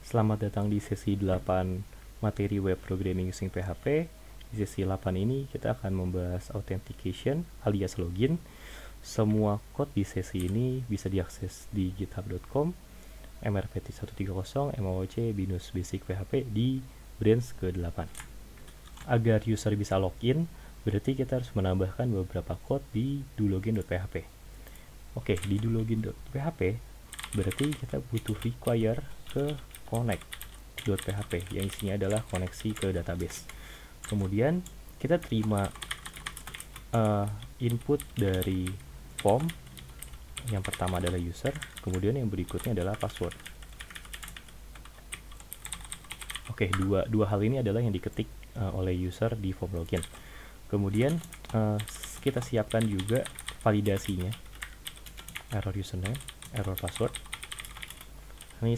Selamat datang di sesi 8 materi web programming using PHP. Di sesi 8 ini kita akan membahas authentication alias login. Semua code di sesi ini bisa diakses di github.com mrpt130 mooc-basic PHP di branch ke-8. Agar user bisa login, berarti kita harus menambahkan beberapa code di dologin.php. Oke, di dologin.php berarti kita butuh require ke connect.php yang isinya adalah koneksi ke database. Kemudian kita terima input dari form. Yang pertama adalah user, kemudian yang berikutnya adalah password. Oke, dua hal ini adalah yang diketik oleh user di form login. Kemudian kita siapkan juga validasinya, error username, error password. Ini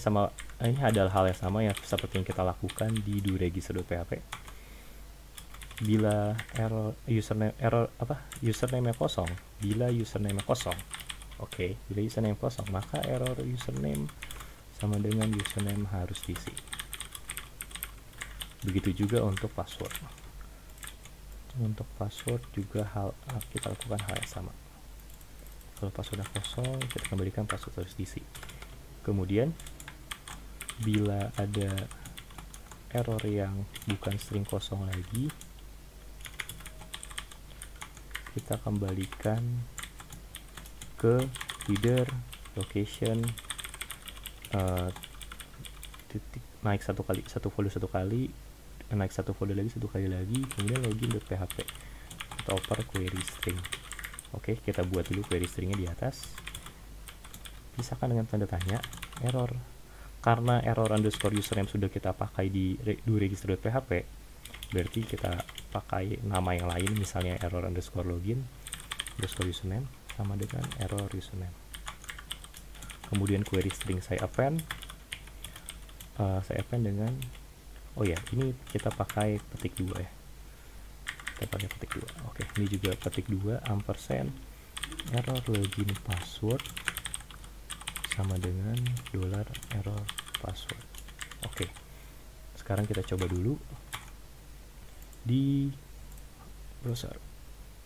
adalah hal yang sama ya seperti yang kita lakukan di doregister.php. Bila username kosong, bila username kosong, bila username kosong, maka error username sama dengan username harus diisi. Begitu juga untuk password. Untuk password juga kita lakukan hal yang sama. Kalau passwordnya kosong, kita kembalikan password harus diisi. Kemudian bila ada error yang bukan string kosong lagi, kita kembalikan ke header location titik naik satu kali, naik satu folder lagi, kemudian login.php, kita oper query string. Oke, kita buat dulu query stringnya di atas, pisahkan dengan tanda tanya error. Karena error underscore username sudah kita pakai di doregister.php, berarti kita pakai nama yang lain, misalnya error underscore login underscore username sama dengan error username. Kemudian query string saya append dengan ini kita pakai petik 2 ya. Kita pakai petik 2. Oke, ini juga petik 2 ampersand error login password sama dengan $error password. Oke. Sekarang kita coba dulu di browser.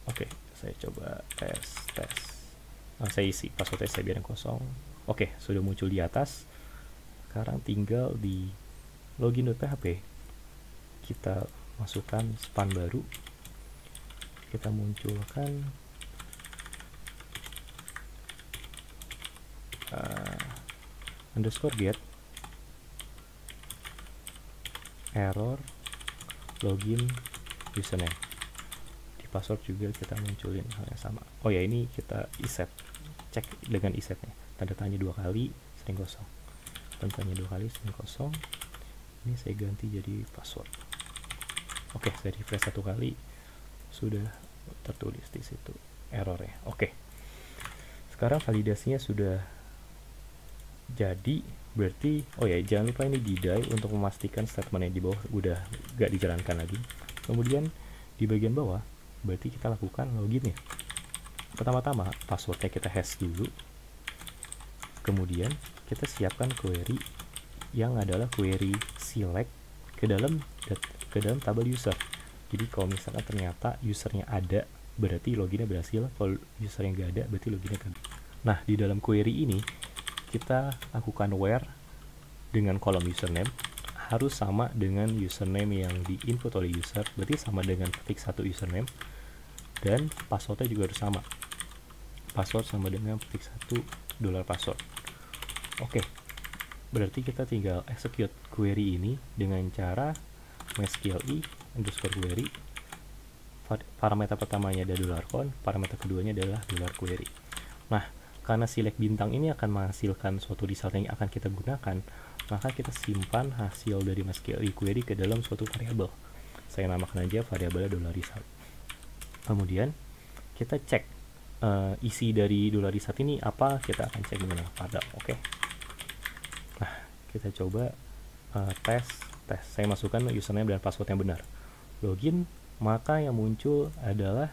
Oke, saya coba tes. Saya isi passwordnya, saya biarin kosong. Oke, sudah muncul di atas. Sekarang tinggal di login.php kita masukkan span baru, kita munculkan underscore get error login username. Di password juga kita munculin hal yang sama. Ini kita iset, cek dengan isetnya, tanda tanya 2 kali string kosong, tanda tanya 2 kali string kosong. Ini saya ganti jadi password. Oke, saya refresh 1 kali, sudah tertulis di situ errornya. Oke, sekarang validasinya sudah jadi, berarti jangan lupa ini di die untuk memastikan statement yang di bawah udah gak dijalankan lagi. Kemudian di bagian bawah berarti kita lakukan login ya. Pertama-tama passwordnya kita hash dulu, kemudian kita siapkan query yang adalah query select ke dalam tabel user. Jadi kalau misalkan ternyata usernya ada, berarti loginnya berhasil. Kalau usernya nggak ada, berarti loginnya gagal. Nah, di dalam query ini kita lakukan where dengan kolom username harus sama dengan username yang di input oleh user, berarti sama dengan ketik 1 username, dan passwordnya juga harus sama. Password sama dengan ketik 1 $password. Oke, berarti kita tinggal execute query ini dengan cara mysqli underscore query. Parameter pertamanya ada $con, parameter keduanya adalah $query. Nah, karena select bintang ini akan menghasilkan suatu result yang akan kita gunakan, maka kita simpan hasil dari mysqli query ke dalam suatu variabel. Saya namakan aja variabelnya $result. Kemudian kita cek isi dari $result ini apa, kita akan cek dengan pada. Oke. Nah, kita coba tes. Saya masukkan username dan password yang benar. Login, maka yang muncul adalah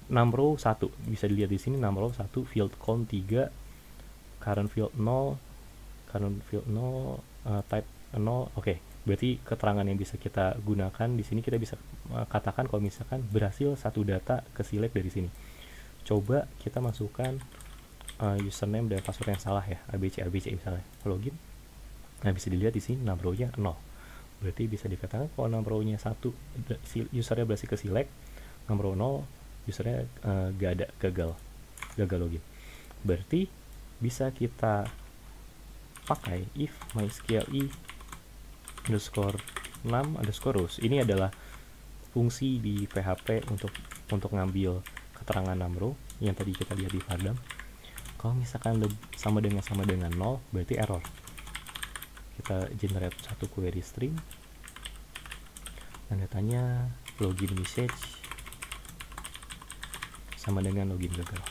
number 1. Bisa dilihat di sini number 1, field count 3, current field 0, type 0. Oke, berarti keterangan yang bisa kita gunakan di sini, kita bisa katakan kalau misalkan berhasil satu data ke select dari sini. Coba kita masukkan username dan password yang salah ya, ABC misalnya, login. Nah, bisa dilihat di sini 6 row-nya 0. Berarti bisa dikatakan kalau 6 row-nya 1, usernya berhasil ke select, 6 row 0, usernya gak ada, gagal login. Berarti bisa kita pakai if mysqli underscore 6 underscore rows. Ini adalah fungsi di PHP untuk ngambil keterangan 6 row yang tadi kita lihat di Vardam. Kalau misalkan sama dengan 0, berarti error. Kita generate satu query string, dan datanya login message sama dengan login gagal.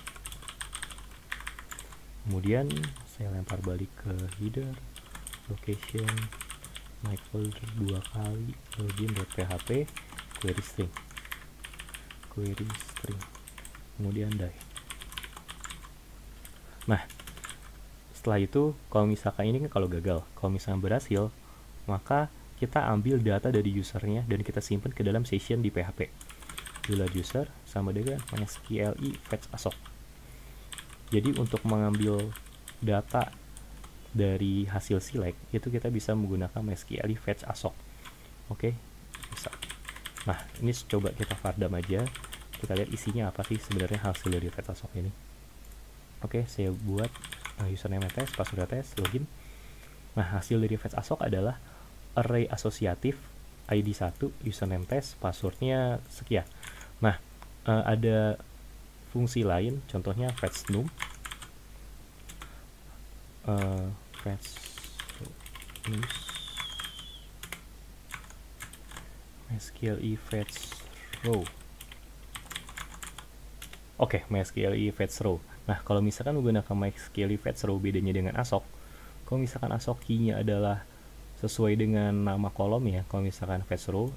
Kemudian saya lempar balik ke header, location, my folder 2 kali, login.php, query string, kemudian die. Nah, setelah itu kalau misalkan ini kan kalau gagal, kalau misalkan berhasil, maka kita ambil data dari usernya dan kita simpan ke dalam session di PHP. user sama dengan mysqli fetch assoc. Jadi untuk mengambil data dari hasil select itu kita bisa menggunakan mysqli fetch assoc. Oke, bisa. Nah, ini coba kita Vardam aja, kita lihat isinya apa sih sebenarnya hasil dari fetch assoc ini. Oke, saya buat username tes, password tes, login. Nah, hasil dari fetch assoc adalah array asosiatif ID 1, username tes, passwordnya sekian. Nah, ada fungsi lain, contohnya fetch num, fetch news, mysqli fetch row. Oke, mysqli fetch row. Nah, kalau misalkan menggunakan mysqli fetch row, bedanya dengan assoc, kalau misalkan assoc key-nya adalah sesuai dengan nama kolom ya, kalau misalkan fetch row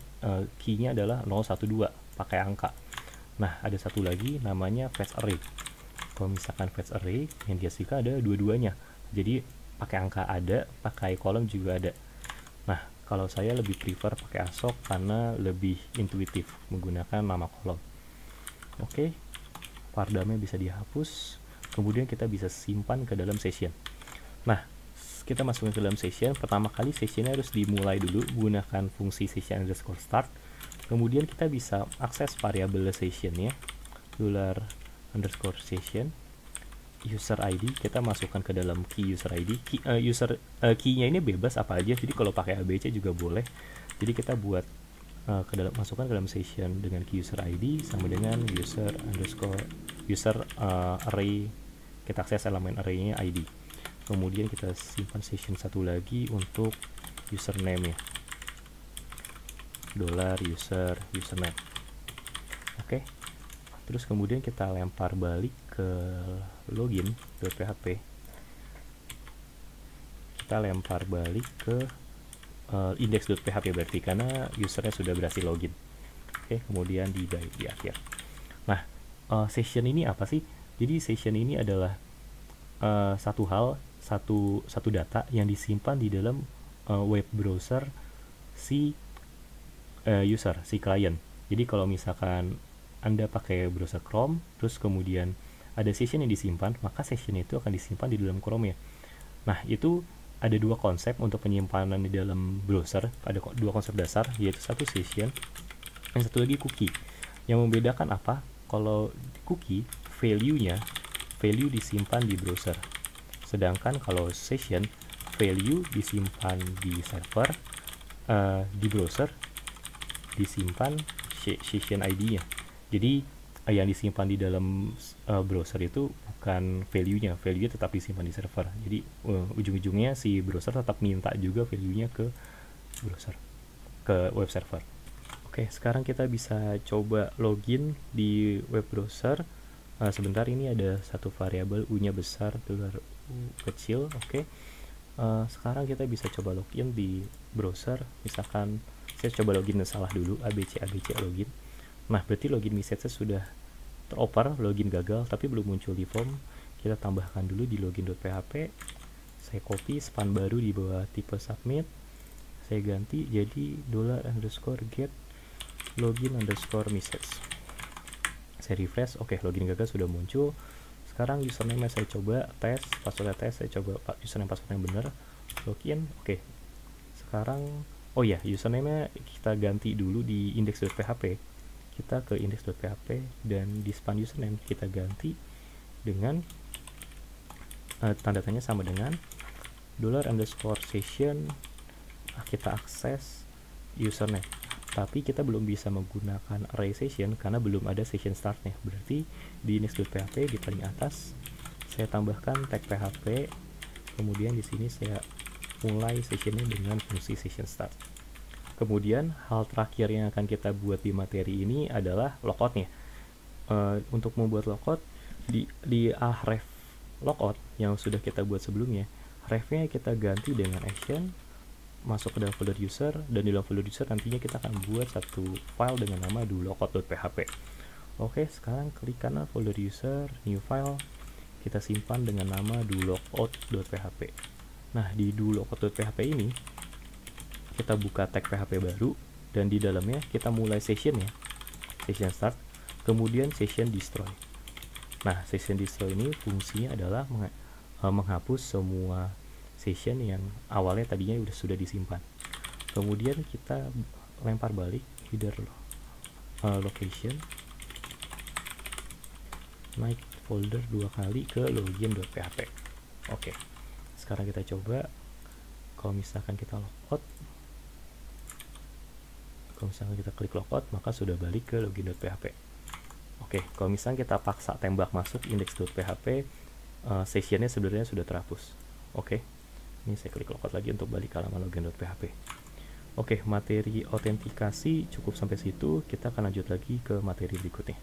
key-nya adalah 012 pakai angka. Nah, ada satu lagi namanya fetch array. Kalau misalkan fetch array yang dihasilkan ada dua-duanya, jadi pakai angka ada, pakai kolom juga ada. Nah, kalau saya lebih prefer pakai assoc karena lebih intuitif menggunakan nama kolom. Oke, Vardamnya bisa dihapus, kemudian kita bisa simpan ke dalam session. Nah, kita masukin ke dalam session. Pertama kali sessionnya harus dimulai dulu menggunakan fungsi session underscore start. Kemudian kita bisa akses variabel sessionnya, $_session, user ID, kita masukkan ke dalam key user ID. Key-nya ini bebas apa aja, jadi kalau pakai ABC juga boleh. Jadi kita buat masukkan ke dalam session dengan key user ID sama dengan user array, kita akses elemen array-nya ID. Kemudian kita simpan session satu lagi untuk username ya, $username. Oke, terus kemudian kita lempar balik ke login.php, kita lempar balik ke index.php berarti karena usernya sudah berhasil login. Oke, kemudian di akhir. Nah, session ini apa sih? Jadi session ini adalah satu data yang disimpan di dalam web browser si user, si klien. Jadi kalau misalkan Anda pakai browser Chrome, terus kemudian ada session yang disimpan, maka session itu akan disimpan di dalam Chrome ya. Nah, itu ada dua konsep untuk penyimpanan di dalam browser. Ada dua konsep dasar, yaitu satu session, yang satu lagi cookie. Yang membedakan apa? Kalau cookie, value disimpan di browser. Sedangkan kalau session, value disimpan di server, di browser disimpan session ID-nya. Jadi yang disimpan di dalam browser itu bukan value-nya tetap disimpan di server. Jadi ujung-ujungnya si browser tetap minta juga value-nya ke browser, ke web server. Oke, sekarang kita bisa coba login di web browser. Sebentar, ini ada satu variabel U-nya besar, $U kecil. Oke, sekarang kita bisa coba login di browser. Misalkan saya coba login salah dulu, ABC login. Nah, berarti login message sudah teroper, login gagal, tapi belum muncul di form. Kita tambahkan dulu di login.php, saya copy span baru di bawah tipe submit, saya ganti jadi $_get login underscore message. Saya refresh, oke, login gagal sudah muncul. Sekarang username saya coba tes, passwordnya tes, saya coba username password yang benar, login, oke. Sekarang, oh ya, username kita ganti dulu di index.php. Kita ke index.php dan di span username kita ganti dengan tanda tanya sama dengan $_session. Kita akses username, tapi kita belum bisa menggunakan array session karena belum ada session startnya. Berarti di index.php di paling atas saya tambahkan tag php, kemudian di sini saya mulai sessionnya dengan fungsi session start. Kemudian hal terakhir yang akan kita buat di materi ini adalah logoutnya. Untuk membuat logout di href logout yang sudah kita buat sebelumnya, refnya kita ganti dengan action, masuk ke dalam folder user, dan di dalam folder user nantinya kita akan buat satu file dengan nama do_logout.php. Oke, sekarang klik kanan folder user, new file, kita simpan dengan nama do_logout.php. Nah, di do_logout.php ini kita buka tag php baru, dan di dalamnya kita mulai sessionnya, session start, kemudian session destroy. Nah, session destroy ini fungsinya adalah menghapus semua session yang awalnya tadinya sudah disimpan. Kemudian kita lempar balik header location, naik folder 2 kali ke login.php. Oke, sekarang kita coba. Kalau misalkan kita logout, kalau misalkan kita klik logout, maka sudah balik ke login.php. Oke, kalau misalnya kita paksa tembak masuk index.php, sessionnya sebenarnya sudah terhapus. Oke, ini saya klik logout lagi untuk balik ke halaman login.php. Oke, materi autentikasi cukup sampai situ. Kita akan lanjut lagi ke materi berikutnya.